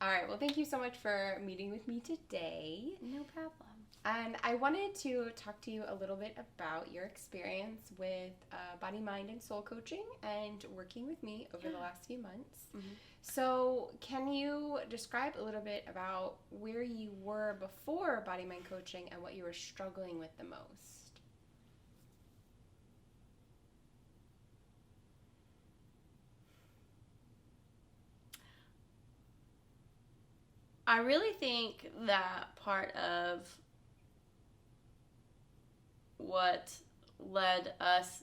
All right. Well, thank you so much for meeting with me today. No problem. And I wanted to talk to you a little bit about your experience with body, mind, and soul coaching and working with me over the last few months. Mm-hmm. So, can you describe a little bit about where you were before body, mind coaching and what you were struggling with the most? I really think that part of what led us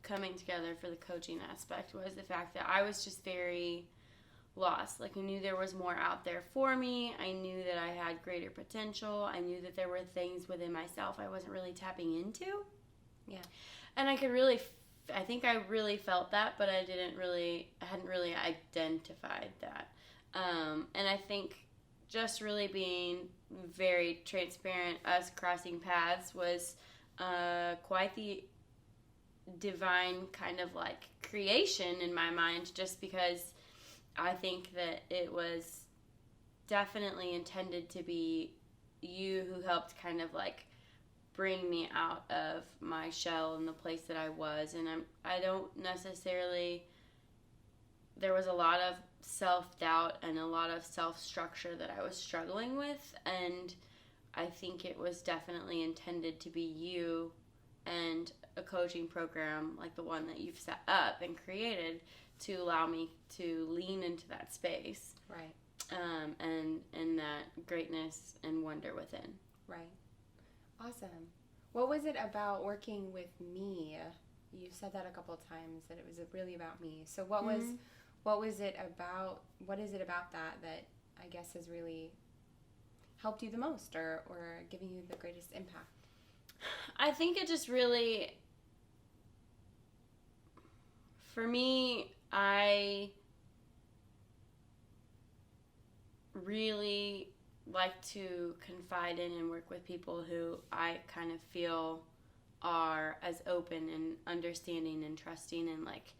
coming together for the coaching aspect was the fact that I was just very lost. Like, I knew there was more out there for me. I knew that I had greater potential. I knew that there were things within myself I wasn't really tapping into. Yeah. And I think I really felt that, but I hadn't really identified that. And I think just really being very transparent, us crossing paths was quite the divine kind of like creation in my mind, just because I think that it was definitely intended to be you who helped kind of like bring me out of my shell and the place that I was. And I don't necessarily, there was a lot of self-doubt and a lot of self-structure that I was struggling with, and I think it was definitely intended to be you and a coaching program like the one that you've set up and created to allow me to lean into that space. Right. And that greatness and wonder within. Right. Awesome. What was it about working with me? You said that a couple of times, that it was really about me. So what is it about that I guess has really helped you the most or giving you the greatest impact? I think it just really, for me, I really like to confide in and work with people who I kind of feel are as open and understanding and trusting, and like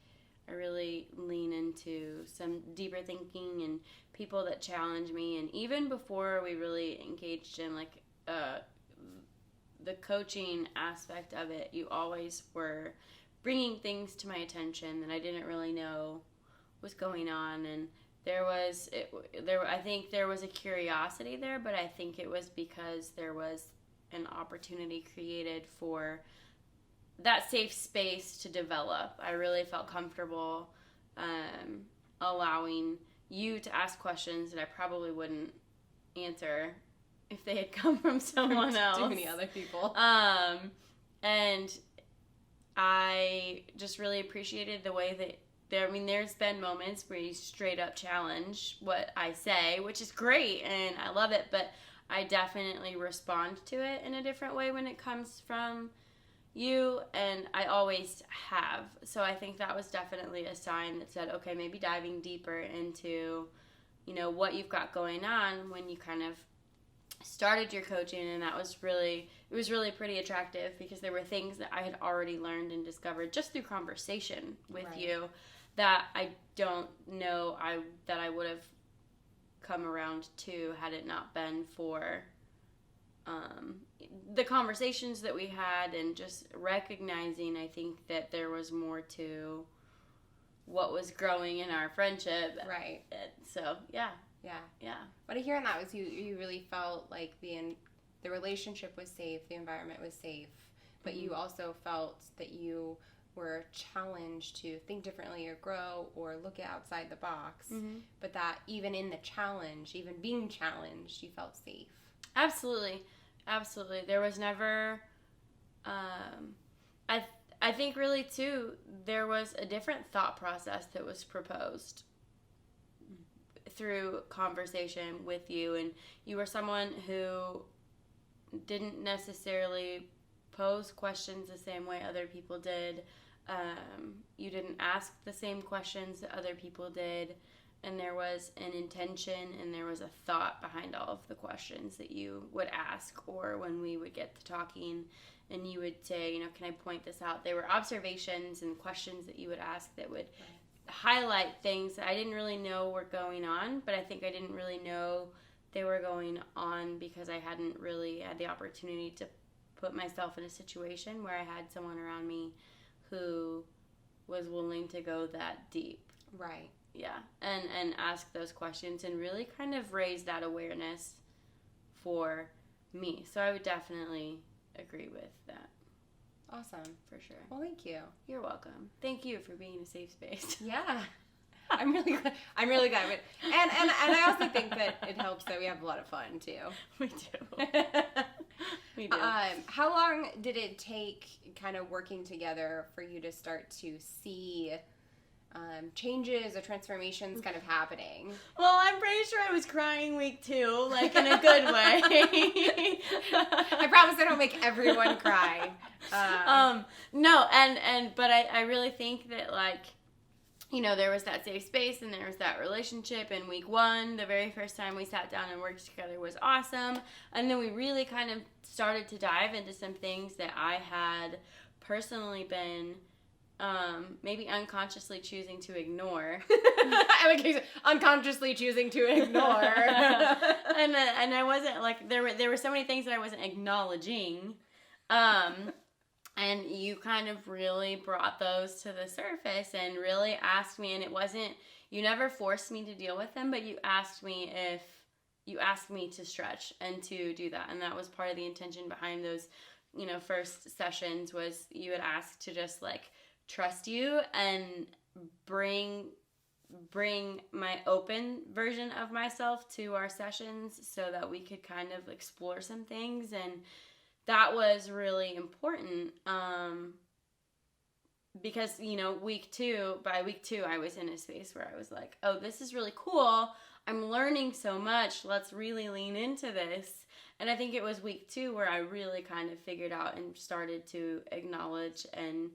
I really lean into some deeper thinking and people that challenge me. And even before we really engaged in like the coaching aspect of it, you always were bringing things to my attention that I didn't really know was going on. And I think there was a curiosity there, but I think it was because there was an opportunity created for that safe space to develop. I really felt comfortable allowing you to ask questions that I probably wouldn't answer if they had come from someone else. Too many other people. And I just really appreciated the way that there's been moments where you straight up challenge what I say, which is great, and I love it, but I definitely respond to it in a different way when it comes from you, and I always have. So I think that was definitely a sign that said, okay, maybe diving deeper into, what you've got going on when you kind of started your coaching. And it was really pretty attractive because there were things that I had already learned and discovered just through conversation with you that I don't know that I would have come around to had it not been for the conversations that we had, and just recognizing, I think, that there was more to what was growing in our friendship. Right. So, yeah. Yeah. What I hear in that was you really felt like the relationship was safe, the environment was safe, but you also felt that you were challenged to think differently or grow or look outside the box, but that even in the challenge, even being challenged, you felt safe. Absolutely. There was never, I think really too, there was a different thought process that was proposed through conversation with you, and you were someone who didn't necessarily pose questions the same way other people did. You didn't ask the same questions that other people did, and there was an intention and there was a thought behind all of the questions that you would ask, or when we would get to talking and you would say, can I point this out? They were observations and questions that you would ask that would highlight things that I didn't really know were going on, but I think I didn't really know they were going on because I hadn't really had the opportunity to put myself in a situation where I had someone around me who was willing to go that deep. Right. Yeah. And ask those questions and really kind of raise that awareness for me. So I would definitely agree with that. Awesome. For sure. Well, thank you. You're welcome. Thank you for being a safe space. Yeah. I'm really glad. I'm really glad. And I also think that it helps that we have a lot of fun too. We do. We do. How long did it take, kind of working together, for you to start to see changes or transformations kind of happening? Well, I'm pretty sure I was crying week 2, like in a good way. I promise I don't make everyone cry. No, but I really think that, like, you know, there was that safe space and there was that relationship in week 1. The very first time we sat down and worked together was awesome. And then we really kind of started to dive into some things that I had personally been maybe unconsciously choosing to ignore. I like unconsciously choosing to ignore. and I wasn't, like, there were so many things that I wasn't acknowledging. And you kind of really brought those to the surface and really asked me, and it wasn't, you never forced me to deal with them, but you asked me to stretch and to do that. And that was part of the intention behind those, you know, first sessions, was you had asked to just, like, trust you and bring my open version of myself to our sessions so that we could kind of explore some things. And that was really important, because, you know, by week two, I was in a space where I was like, oh, this is really cool. I'm learning so much. Let's really lean into this. And I think it was week 2 where I really kind of figured out and started to acknowledge and,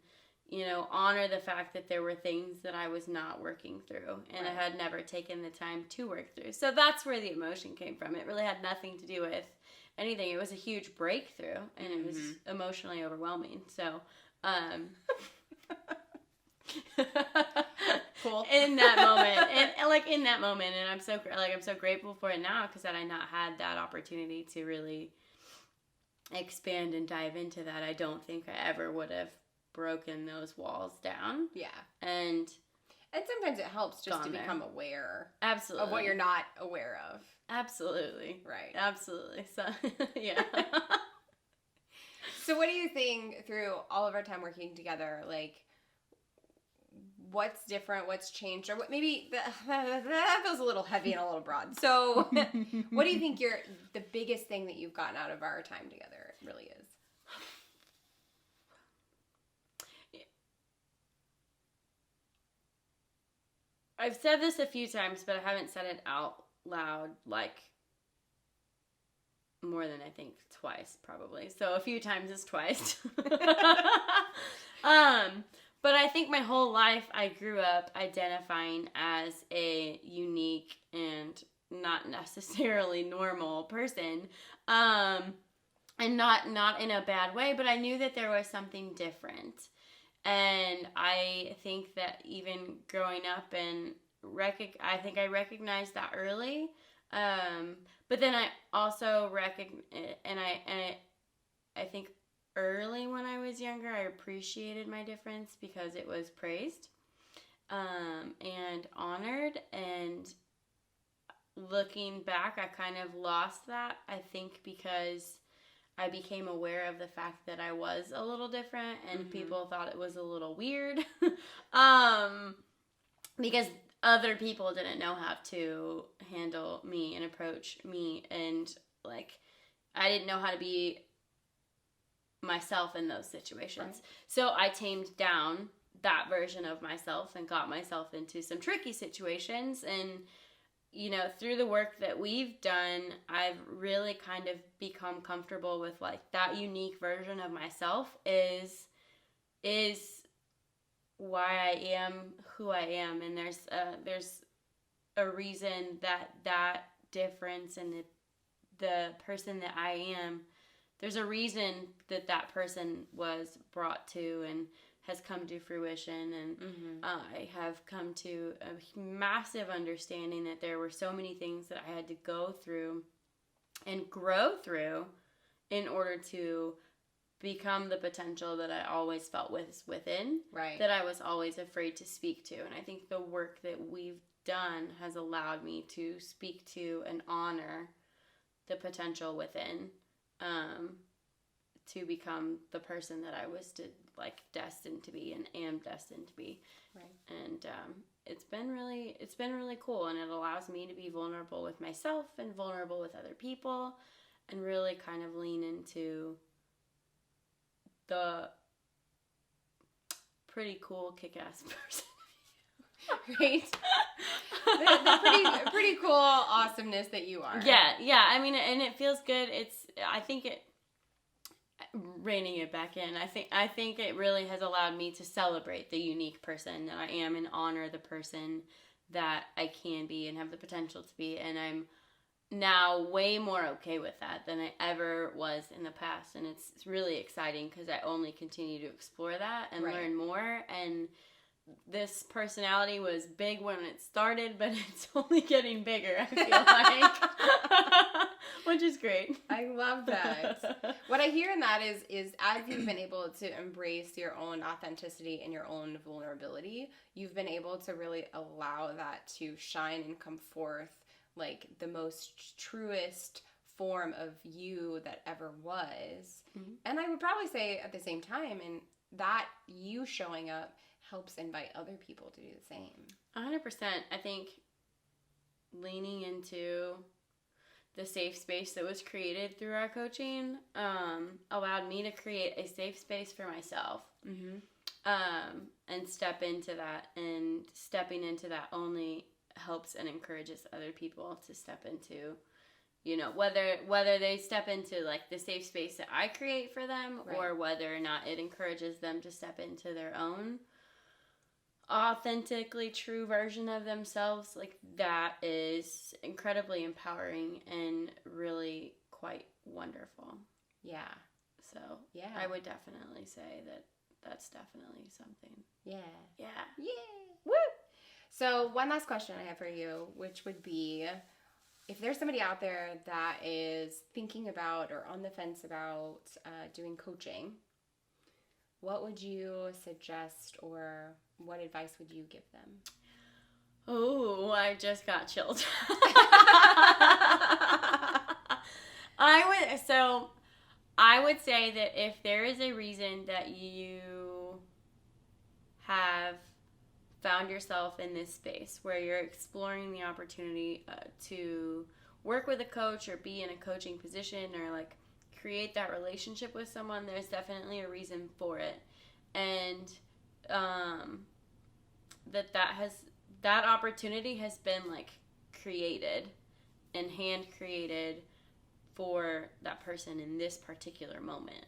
you know, honor the fact that there were things that I was not working through and I had never taken the time to work through. So that's where the emotion came from. It really had nothing to do with anything. It was a huge breakthrough and it was emotionally overwhelming. So, cool. In that moment, and I'm so grateful for it now, because had I not had that opportunity to really expand and dive into that, I don't think I ever would have broken those walls down. Yeah. And sometimes it helps just to become aware. Absolutely. Of what you're not aware of. Absolutely. Right. Absolutely. So, yeah. So what do you think, through all of our time working together, like, what's different, what's changed, or what, maybe that feels a little heavy and a little broad. So what do you think the biggest thing that you've gotten out of our time together really is? I've said this a few times, but I haven't said it out loud, like, more than, I think, twice, probably. So a few times is twice. But I think my whole life I grew up identifying as a unique and not necessarily normal person. And not in a bad way, but I knew that there was something different. And I think that even growing up, and I think I recognized that early. But then I also I think early when I was younger, I appreciated my difference because it was praised, and honored. And looking back, I kind of lost that, I think, because I became aware of the fact that I was a little different, and people thought it was a little weird, because other people didn't know how to handle me and approach me, and, like, I didn't know how to be myself in those situations. Right. So I tamed down that version of myself and got myself into some tricky situations. And, you know, through the work that we've done, I've really kind of become comfortable with, like, that unique version of myself is why I am who I am. And there's a reason that difference and the person that I am, there's a reason that person was brought to and has come to fruition, and I have come to a massive understanding that there were so many things that I had to go through and grow through in order to become the potential that I always felt was within, right? That I was always afraid to speak to. And I think the work that we've done has allowed me to speak to and honor the potential within, to become the person that I was destined to be and am destined to be. Right. And it's been really cool, and it allows me to be vulnerable with myself and vulnerable with other people, and really kind of lean into the pretty cool kick-ass person. Right? the pretty cool awesomeness that you are. Yeah. I mean, and it feels good. Reining it back in, I think it really has allowed me to celebrate the unique person that I am and honor the person that I can be and have the potential to be. And I'm now way more okay with that than I ever was in the past. And it's really exciting because I only continue to explore that and learn more. And this personality was big when it started, but it's only getting bigger, I feel like. Which is great. I love that. What I hear in that is as you've been able to embrace your own authenticity and your own vulnerability, you've been able to really allow that to shine and come forth like the most truest form of you that ever was. Mm-hmm. And I would probably say at the same time, and that you showing up helps invite other people to do the same. 100%. I think leaning into the safe space that was created through our coaching allowed me to create a safe space for myself. And step into that. And stepping into that only helps and encourages other people to step into, whether they step into like the safe space that I create for them, or whether or not it encourages them to step into their own authentically true version of themselves. Like, that is incredibly empowering and really quite wonderful. Yeah. So I would definitely say that that's definitely something. Yeah. Woo! So one last question I have for you, which would be, if there's somebody out there that is thinking about or on the fence about doing coaching, what would you suggest, or what advice would you give them? Oh, I just got chilled. I would say that if there is a reason that you have found yourself in this space where you're exploring the opportunity to work with a coach or be in a coaching position or like create that relationship with someone, there's definitely a reason for it. And that opportunity has been like created and hand created for that person in this particular moment.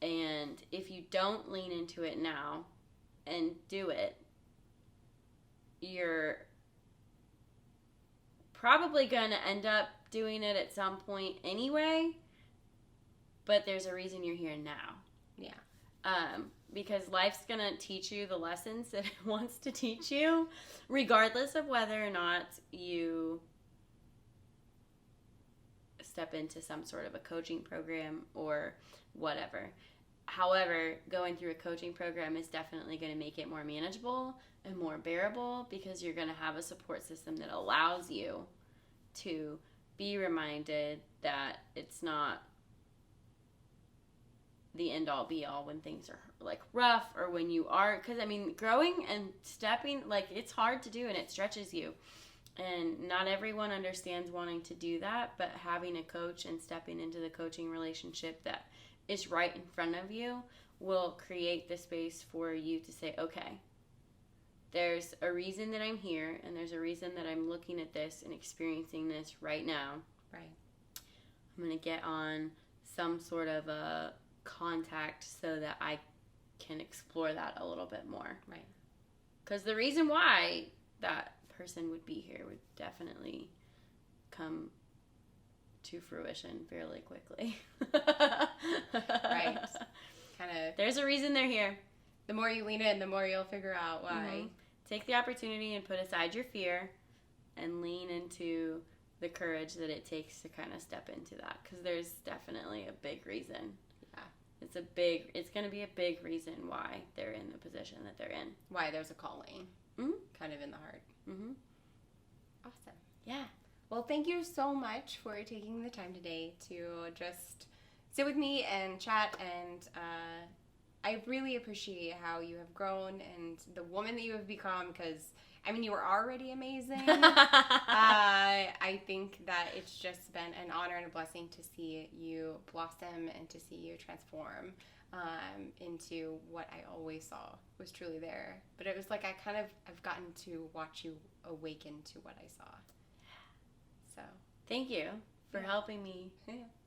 And if you don't lean into it now and do it, you're probably going to end up doing it at some point anyway, but there's a reason you're here now. Yeah. Because life's going to teach you the lessons that it wants to teach you, regardless of whether or not you step into some sort of a coaching program or whatever. However, going through a coaching program is definitely going to make it more manageable and more bearable, because you're going to have a support system that allows you to be reminded that it's not the end all be all when things are like rough, or when you are, because I mean, growing and stepping, like, it's hard to do and it stretches you, and not everyone understands wanting to do that, but having a coach and stepping into the coaching relationship that is right in front of you will create the space for you to say, okay, there's a reason that I'm here, and there's a reason that I'm looking at this and experiencing this right now. Right. I'm going to get on some sort of a contact so that I can explore that a little bit more. Right. Because the reason why that person would be here would definitely come to fruition fairly quickly. Right. Kind of. There's a reason they're here. the more you lean in, the more you'll figure out why. Take the opportunity and put aside your fear and lean into the courage that it takes to kind of step into that, because there's definitely a big reason. Yeah. It's going to be a big reason why they're in the position that they're in. Why there's a calling kind of in the heart. Awesome. Yeah. Well, thank you so much for taking the time today to just sit with me and chat, and I really appreciate how you have grown and the woman that you have become, because, I mean, you were already amazing. I think that it's just been an honor and a blessing to see you blossom and to see you transform into what I always saw was truly there. But it was like I've gotten to watch you awaken to what I saw. So thank you for helping me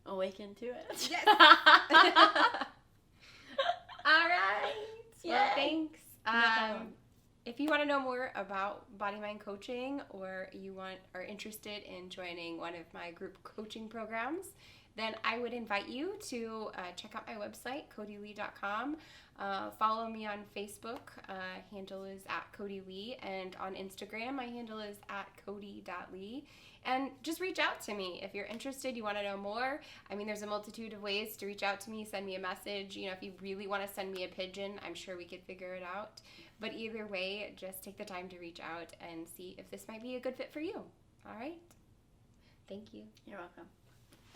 awaken to it. Yes. All right. Yay. Well, thanks. No problem. If you want to know more about Body Mind Coaching, or you are interested in joining one of my group coaching programs, then I would invite you to check out my website, codylee.com. Follow me on Facebook. Handle is @CodyLee. And on Instagram, my handle is @cody.lee. And just reach out to me if you're interested, you want to know more. I mean, there's a multitude of ways to reach out to me. Send me a message. You know, if you really want to send me a pigeon, I'm sure we could figure it out. But either way, just take the time to reach out and see if this might be a good fit for you. All right? Thank you. You're welcome.